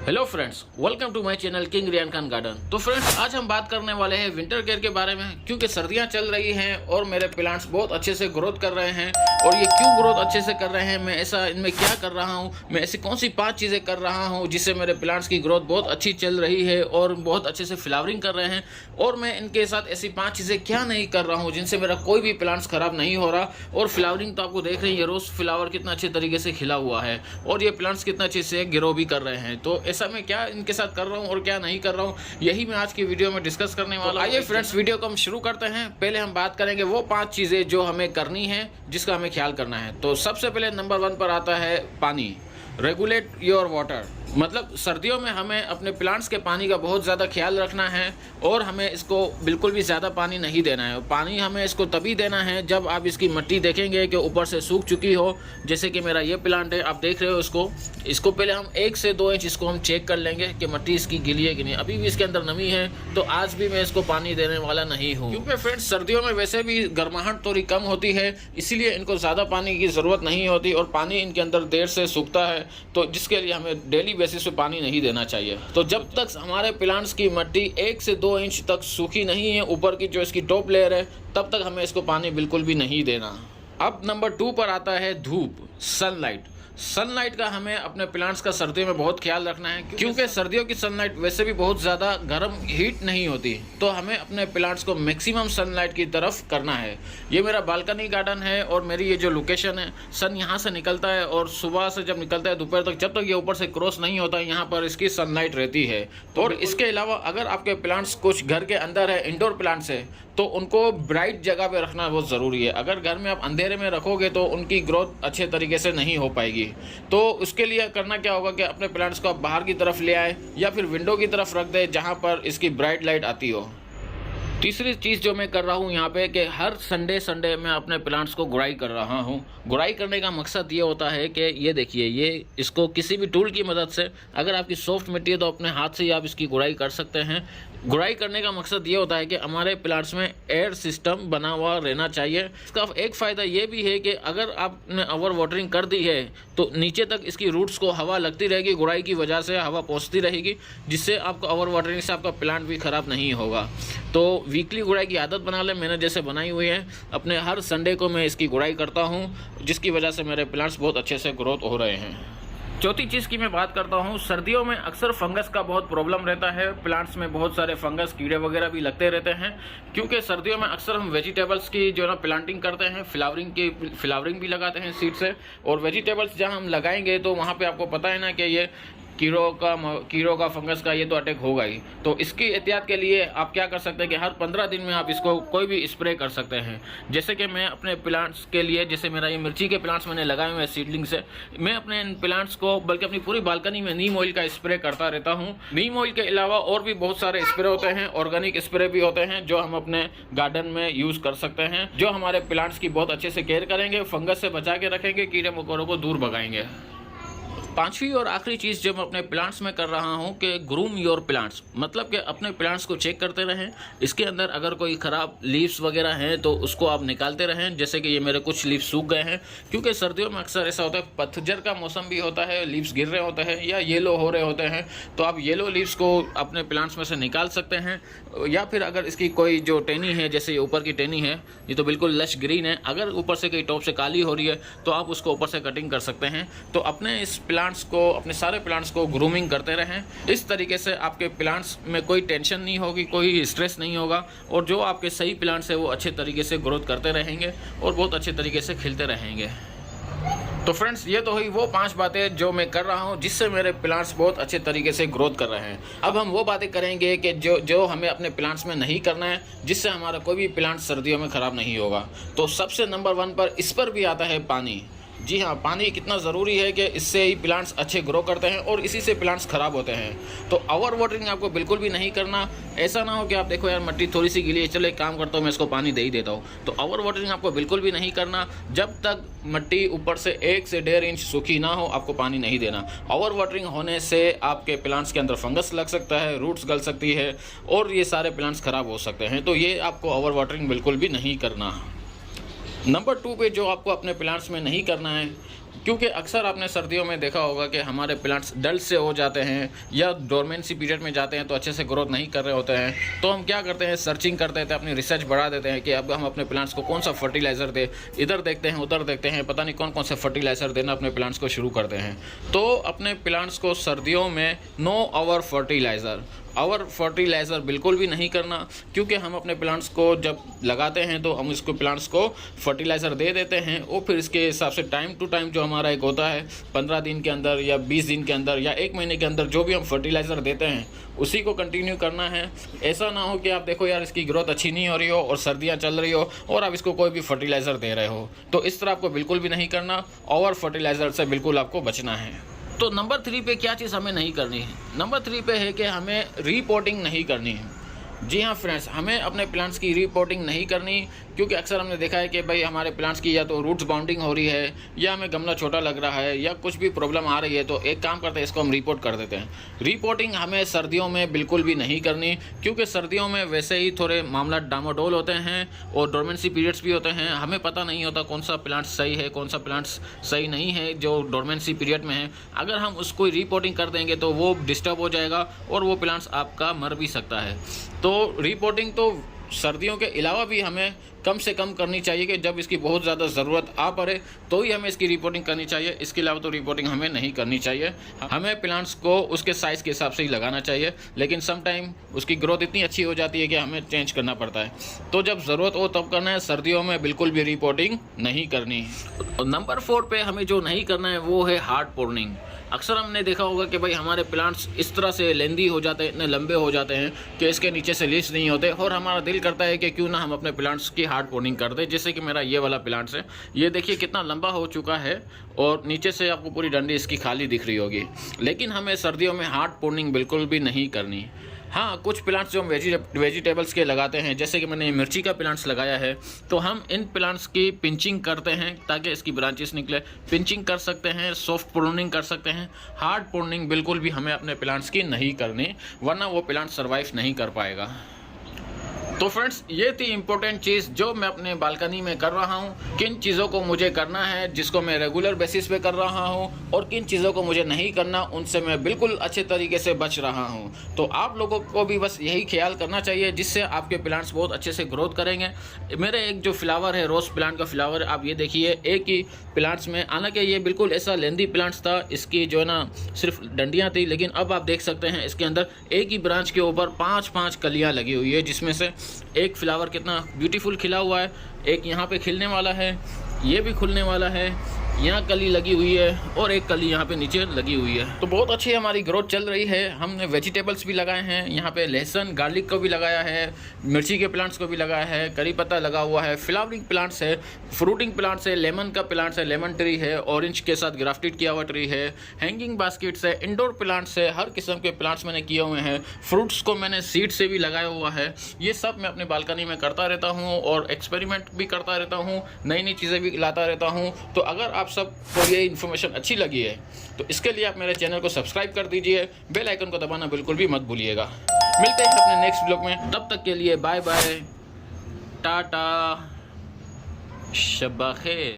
Hello friends, welcome to my channel King Riyan Khan Garden. तो friends, आज हम बात करने वाले हैं विंटर केयर के बारे में, क्योंकि सर्दियां चल रही हैं और मेरे प्लांट्स बहुत अच्छे से ग्रोथ कर रहे हैं। और ये क्यों ग्रोथ अच्छे से कर रहे हैं, मैं ऐसा इनमें क्या कर रहा हूं, मैं ऐसी कौन सी 5 चीज़ें कर रहा हूं जिससे मेरे प्लांट्स की ग्रोथ बहुत अच्छी चल रही है और बहुत अच्छे से फ्लावरिंग कर रहे हैं। और मैं इनके साथ ऐसी 5 चीज़ें क्या नहीं कर रहा हूँ जिनसे मेरा कोई भी प्लांट्स खराब नहीं हो रहा। और फ्लावरिंग तो आपको देख रहे हैं, ये रोज़ फ्लावर कितना अच्छे तरीके से खिला हुआ है और ये प्लांट्स कितना अच्छे से ग्रो भी कर रहे हैं। तो ऐसा मैं क्या इनके साथ कर रहा हूं और क्या नहीं कर रहा हूं, यही मैं आज की वीडियो में डिस्कस करने वाला हूं। आइए फ्रेंड्स, वीडियो को हम शुरू करते हैं। पहले हम बात करेंगे वो 5 चीजें जो हमें करनी है, जिसका हमें ख्याल करना है। तो सबसे पहले नंबर 1 पर आता है पानी। रेगुलेट योर वाटर, मतलब सर्दियों में हमें अपने प्लांट्स के पानी का बहुत ज़्यादा ख्याल रखना है और हमें इसको बिल्कुल भी ज़्यादा पानी नहीं देना है। पानी हमें इसको तभी देना है जब आप इसकी मिट्टी देखेंगे कि ऊपर से सूख चुकी हो। जैसे कि मेरा ये प्लांट है, आप देख रहे हो इसको पहले हम 1 से 2 इंच इसको हम चेक कर लेंगे कि मिट्टी इसकी गिली है कि नहीं। अभी भी इसके अंदर नमी है, तो आज भी मैं इसको पानी देने वाला नहीं हूँ, क्योंकि फ्रेंड्स सर्दियों में वैसे भी गर्माहट थोड़ी कम होती है, इसीलिए इनको ज़्यादा पानी की ज़रूरत नहीं होती और पानी इनके अंदर देर से सूखता है, तो जिसके लिए हमें डेली बेसिस पे पानी नहीं देना चाहिए। तो जब तक हमारे प्लांट्स की मिट्टी 1 से 2 इंच तक सूखी नहीं है, ऊपर की जो इसकी टॉप लेयर है, तब तक हमें इसको पानी बिल्कुल भी नहीं देना। अब नंबर 2 पर आता है धूप, सनलाइट। सनलाइट का हमें अपने प्लांट्स का सर्दियों में बहुत ख्याल रखना है, क्योंकि सर्दियों की सनलाइट वैसे भी बहुत ज़्यादा गर्म हीट नहीं होती, तो हमें अपने प्लांट्स को मैक्सिमम सनलाइट की तरफ करना है। ये मेरा बालकनी गार्डन है और मेरी ये जो लोकेशन है, सन यहाँ से निकलता है और सुबह से जब निकलता है दोपहर तक, जब तक ये ऊपर से क्रॉस नहीं होता है, यहाँ पर इसकी सनलाइट रहती है। और इसके अलावा अगर आपके प्लांट्स कुछ घर के अंदर है, इंडोर प्लांट्स है, तो उनको ब्राइट जगह पे रखना बहुत ज़रूरी है। अगर घर में आप अंधेरे में रखोगे तो उनकी ग्रोथ अच्छे तरीके से नहीं हो पाएगी। तो उसके लिए करना क्या होगा कि अपने प्लांट्स को आप बाहर की तरफ ले आए या फिर विंडो की तरफ रख दे, जहाँ पर इसकी ब्राइट लाइट आती हो। तीसरी चीज़ जो मैं कर रहा हूँ यहाँ पे, कि हर संडे मैं अपने प्लांट्स को गुड़ाई कर रहा हूँ। गुड़ाई करने का मकसद ये होता है कि ये देखिए, ये इसको किसी भी टूल की मदद से, अगर आपकी सॉफ्ट मिट्टी है तो अपने हाथ से ही आप इसकी गुड़ाई कर सकते हैं। गुड़ाई करने का मकसद ये होता है कि हमारे प्लांट्स में एयर सिस्टम बना हुआ रहना चाहिए। इसका एक फ़ायदा ये भी है कि अगर आपने ओवर वाटरिंग कर दी है तो नीचे तक इसकी रूट्स को हवा लगती रहेगी, गुड़ाई की वजह से हवा पहुँचती रहेगी, जिससे आपका ओवर वाटरिंग से आपका प्लांट भी ख़राब नहीं होगा। तो वीकली गुड़ाई की आदत बना लें, मैंने जैसे बनाई हुई है। अपने हर संडे को मैं इसकी गुड़ाई करता हूँ, जिसकी वजह से मेरे प्लांट्स बहुत अच्छे से ग्रोथ हो रहे हैं। चौथी चीज़ की मैं बात करता हूँ, सर्दियों में अक्सर फंगस का बहुत प्रॉब्लम रहता है। प्लांट्स में बहुत सारे फंगस, कीड़े वगैरह भी लगते रहते हैं, क्योंकि सर्दियों में अक्सर हम वेजिटेबल्स की जो ना प्लांटिंग करते हैं, फ्लावरिंग भी लगाते हैं सीड से। और वेजिटेबल्स जहाँ हम लगाएंगे तो वहाँ पे आपको पता है ना कि ये कीड़ों का फंगस का ये तो अटैक होगा ही। तो इसकी एहतियात के लिए आप क्या कर सकते हैं कि हर 15 दिन में आप इसको कोई भी स्प्रे कर सकते हैं। जैसे कि मैं अपने प्लांट्स के लिए, जैसे मेरा ये मिर्ची के प्लांट्स मैंने लगाए हुए हैं सीडलिंग से, मैं अपने इन प्लांट्स को, बल्कि अपनी पूरी बालकनी में नीम ऑयल का स्प्रे करता रहता हूँ। नीम ऑयल के अलावा और भी बहुत सारे स्प्रे होते हैं, ऑर्गेनिक स्प्रे भी होते हैं, जो हम अपने गार्डन में यूज़ कर सकते हैं, जो हमारे प्लांट्स की बहुत अच्छे से केयर करेंगे, फंगस से बचा के रखेंगे, कीड़े मकोड़ों को दूर भगाएंगे। 5वीं और आखिरी चीज़ जो मैं अपने प्लांट्स में कर रहा हूँ कि ग्रूम योर प्लांट्स, मतलब कि अपने प्लांट्स को चेक करते रहें। इसके अंदर अगर कोई ख़राब लीव्स वगैरह हैं तो उसको आप निकालते रहें। जैसे कि ये मेरे कुछ लीव्स सूख गए हैं, क्योंकि सर्दियों में अक्सर ऐसा होता है, पतझड़ का मौसम भी होता है, लीव्स गिर रहे होते हैं या येलो हो रहे होते हैं, तो आप येलो लीव्स को अपने प्लांट्स में से निकाल सकते हैं। या फिर अगर इसकी कोई जो टहनी है, जैसे ये ऊपर की टहनी है, ये तो बिल्कुल लश ग्रीन है, अगर ऊपर से कहीं टॉप से काली हो रही है तो आप उसको ऊपर से कटिंग कर सकते हैं। तो अपने इस प्लांट्स को, अपने सारे प्लांट्स को ग्रूमिंग करते रहें। इस तरीके से आपके प्लांट्स में कोई टेंशन नहीं होगी, कोई स्ट्रेस नहीं होगा, और जो आपके सही प्लांट्स है वो अच्छे तरीके से ग्रोथ करते रहेंगे और बहुत अच्छे तरीके से खिलते रहेंगे। तो फ्रेंड्स, ये तो हुई वो 5 बातें जो मैं कर रहा हूँ जिससे मेरे प्लांट्स बहुत अच्छे तरीके से ग्रोथ कर रहे हैं। अब हम वो बातें करेंगे कि जो हमें अपने प्लांट्स में नहीं करना है, जिससे हमारा कोई भी प्लांट सर्दियों में ख़राब नहीं होगा। तो सबसे नंबर 1 पर इस पर भी आता है पानी। जी हाँ, पानी कितना ज़रूरी है कि इससे ही प्लांट्स अच्छे ग्रो करते हैं और इसी से प्लांट्स ख़राब होते हैं। तो ओवर वाटरिंग आपको बिल्कुल भी नहीं करना। ऐसा ना हो कि आप देखो यार मिट्टी थोड़ी सी गीली है, चलो एक काम करता हूँ, मैं इसको पानी दे ही देता हूँ। तो ओवर वाटरिंग आपको बिल्कुल भी नहीं करना। जब तक मिट्टी ऊपर से 1 से 1.5 इंच सूखी ना हो, आपको पानी नहीं देना। ओवर वाटरिंग होने से आपके प्लांट्स के अंदर फंगस लग सकता है, रूट्स गल सकती है और ये सारे प्लांट्स ख़राब हो सकते हैं। तो ये आपको ओवर वाटरिंग बिल्कुल भी नहीं करना। नंबर 2 पे जो आपको अपने प्लांट्स में नहीं करना है क्योंकि अक्सर आपने सर्दियों में देखा होगा कि हमारे प्लांट्स डल से हो जाते हैं या डोरमेंसी पीरियड में जाते हैं तो अच्छे से ग्रोथ नहीं कर रहे होते हैं। तो हम क्या करते हैं, सर्चिंग करते हैं, अपनी रिसर्च बढ़ा देते हैं कि अब हम अपने प्लांट्स को कौन सा फर्टिलाइज़र दें। इधर देखते हैं, उधर देखते हैं, पता नहीं कौन कौन से फर्टिलाइज़र देना अपने प्लांट्स को शुरू करते हैं। तो अपने प्लांट्स को सर्दियों में नो आवर फर्टिलाइज़र बिल्कुल भी नहीं करना, क्योंकि हम अपने प्लांट्स को जब लगाते हैं तो हम इसको प्लांट्स को फर्टिलाइज़र दे देते हैं और फिर इसके हिसाब से टाइम टू टाइम जो हमारा एक होता है 15 दिन के अंदर या 20 दिन के अंदर या 1 महीने के अंदर जो भी हम फर्टिलाइज़र देते हैं उसी को कंटिन्यू करना है। ऐसा ना हो कि आप देखो यार इसकी ग्रोथ अच्छी नहीं हो रही हो और सर्दियाँ चल रही हो और आप इसको कोई भी फर्टिलाइज़र दे रहे हो, तो इस तरह आपको बिल्कुल भी नहीं करना। ओवर फर्टिलाइज़र से बिल्कुल आपको बचना है। तो नंबर 3 पे क्या चीज़ हमें नहीं करनी है? नंबर 3 पे है कि हमें रिपोर्टिंग नहीं करनी है। जी हाँ फ्रेंड्स, हमें अपने प्लांट्स की रिपोर्टिंग नहीं करनी, क्योंकि अक्सर हमने देखा है कि भाई हमारे प्लांट्स की या तो रूट्स बाउंडिंग हो रही है या हमें गमला छोटा लग रहा है या कुछ भी प्रॉब्लम आ रही है, तो एक काम करते हैं, इसको हम रिपोर्ट कर देते हैं। रिपोर्टिंग हमें सर्दियों में बिल्कुल भी नहीं करनी, क्योंकि सर्दियों में वैसे ही थोड़े मामला डामाडोल होते हैं और डोरमेंसी पीरियड्स भी होते हैं। हमें पता नहीं होता कौन सा प्लांट सही है, कौन सा प्लांट्स सही नहीं है जो डोरमेंसी पीरियड में है। अगर हम उसको रिपोर्टिंग कर देंगे तो वो डिस्टर्ब हो जाएगा और वो प्लांट्स आपका मर भी सकता है। तो रिपोर्टिंग तो सर्दियों के अलावा भी हमें कम से कम करनी चाहिए कि जब इसकी बहुत ज़्यादा ज़रूरत आ पड़े तो ही हमें इसकी रिपोर्टिंग करनी चाहिए। इसके अलावा तो रिपोर्टिंग हमें नहीं करनी चाहिए। हमें प्लांट्स को उसके साइज़ के हिसाब से ही लगाना चाहिए, लेकिन सम टाइम उसकी ग्रोथ इतनी अच्छी हो जाती है कि हमें चेंज करना पड़ता है। तो जब ज़रूरत हो तब करना है, सर्दियों में बिल्कुल भी रिपोर्टिंग नहीं करनी है। और नंबर 4 पे हमें जो नहीं करना है वो है हार्ड पोर्निंग। अक्सर हमने देखा होगा कि भाई हमारे प्लांट्स इस तरह से लेंदी हो जाते हैं, इतने लंबे हो जाते हैं कि इसके नीचे से लीव्स नहीं होते और हमारा दिल करता है कि क्यों ना हम अपने प्लांट्स की हार्ड पोर्निंग कर दें। जैसे कि मेरा ये वाला प्लांट्स है, ये देखिए कितना लंबा हो चुका है और नीचे से आपको पूरी डंडी इसकी खाली दिख रही होगी। लेकिन हमें सर्दियों में हार्ड पोर्निंग बिल्कुल भी नहीं करनी। हाँ, कुछ प्लांट्स जो हम वेजिटेबल्स के लगाते हैं, जैसे कि मैंने मिर्ची का प्लांट्स लगाया है, तो हम इन प्लांट्स की पिंचिंग करते हैं ताकि इसकी ब्रांचेस निकले। पिंचिंग कर सकते हैं, सॉफ्ट प्रूनिंग कर सकते हैं। हार्ड प्रूनिंग बिल्कुल भी हमें अपने प्लांट्स की नहीं करनी, वरना वो प्लांट सर्वाइव नहीं कर पाएगा। तो फ्रेंड्स, ये थी इम्पोर्टेंट चीज़ जो मैं अपने बालकनी में कर रहा हूँ। किन चीज़ों को मुझे करना है जिसको मैं रेगुलर बेसिस पे कर रहा हूँ और किन चीज़ों को मुझे नहीं करना, उनसे मैं बिल्कुल अच्छे तरीके से बच रहा हूँ। तो आप लोगों को भी बस यही ख्याल करना चाहिए, जिससे आपके प्लांट्स बहुत अच्छे से ग्रोथ करेंगे। मेरे एक जो फ्लावर है, रोज़ प्लांट का फ्लावर, आप ये देखिए एक ही प्लांट्स में, हालांकि ये बिल्कुल ऐसा लेंदी प्लांट्स था, इसकी जो है ना सिर्फ डंडियाँ थी, लेकिन अब आप देख सकते हैं इसके अंदर एक ही ब्रांच के ऊपर 5-5 कलियाँ लगी हुई है, जिसमें से एक फ्लावर कितना ब्यूटीफुल खिला हुआ है, एक यहाँ पे खिलने वाला है, ये भी खुलने वाला है, यहाँ कली लगी हुई है और एक कली यहाँ पे नीचे लगी हुई है। तो बहुत अच्छी हमारी ग्रोथ चल रही है। हमने वेजिटेबल्स भी लगाए हैं, यहाँ पे लहसुन गार्लिक को भी लगाया है, मिर्ची के प्लांट्स को भी लगाया है, करी पत्ता लगा हुआ है, फ्लावरिंग प्लांट्स है, फ्रूटिंग प्लांट्स है, लेमन का प्लांट्स है, लेमन ट्री है, ऑरेंज के साथ ग्राफ्टेड किया हुआ ट्री है, हैंगिंग बास्केट्स है, इंडोर प्लांट्स है, हर किस्म के प्लांट्स मैंने किए हुए हैं। फ्रूट्स को मैंने सीड से भी लगाया हुआ है। ये सब मैं अपनी बालकनी में करता रहता हूँ और एक्सपेरिमेंट भी करता रहता हूँ, नई नई चीज़ें भी लाता रहता हूँ। तो अगर आप सबको ये इन्फॉर्मेशन अच्छी लगी है तो इसके लिए आप मेरे चैनल को सब्सक्राइब कर दीजिए, बेल आइकन को दबाना बिल्कुल भी मत भूलिएगा। मिलते हैं अपने नेक्स्ट ब्लॉग में, तब तक के लिए बाय बाय, टाटा, शब्बा खैर।